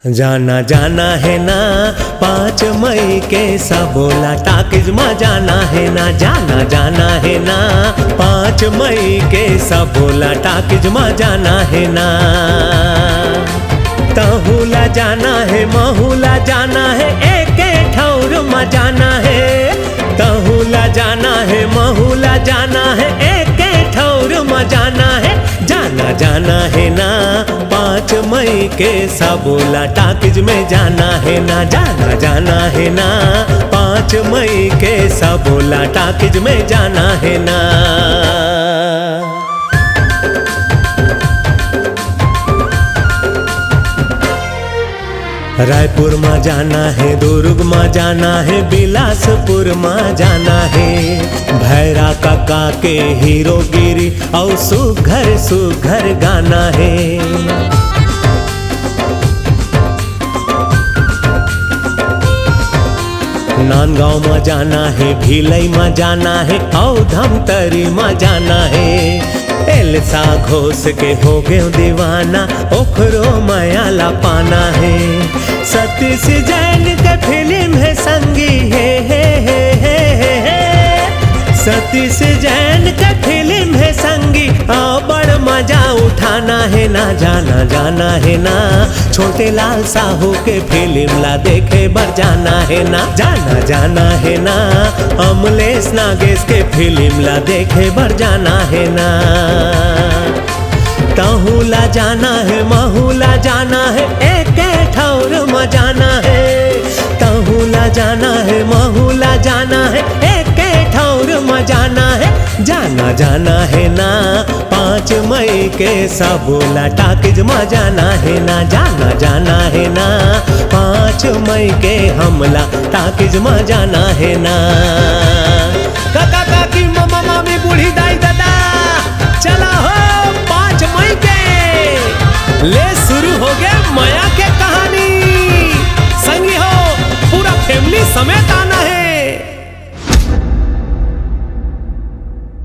जाना जाना है ना 5 मई के सबोला टाकिज में जाना है ना। जाना जाना है ना 5 मई के सबोला टाकिज में जाना है ना। तहुला जाना है महूला जाना है एक ठौर में जाना है। तहुला जाना है महूला जाना है एक ठौर में जाना है। जाना जाना है ना 5 मई के सबोला टाकिज में जाना है ना। जाना जाना है ना 5 मई के सबोला टाकिज में जाना है ना। रायपुर में जाना है, दुर्ग में जाना है, बिलासपुर में जाना है। भैरा काका के हीरोगिरी और सुघर सुघर गाना है। नांदगांव में जाना है, भिलई में जाना है और धमतरी में जाना है। एलसा घोष के हो गए दीवाना ओखरो मायाला पाना है। सतीश जैन के फिल्म है संगी है। सतीश जैन के फिल्म है संगी और बड़ मजा उठाना है ना। जाना जाना है ना छोटे लाल साहू के फिल्म ला देखे बर जाना है ना। जाना जाना है ना अमलेश नागेश के फिल्म ला देखे बर जाना है ना। तहुला जाना है महूला जाना है एक ठौर में जाना है। तहुला जाना है महूला जाना है एक ठौर में जाना है। जाना जाना है ना 5 मई के सबोला टाकिज में जाना है ना। जाना जाना है ना 5 मई के हमला टाकिज में जाना है ना।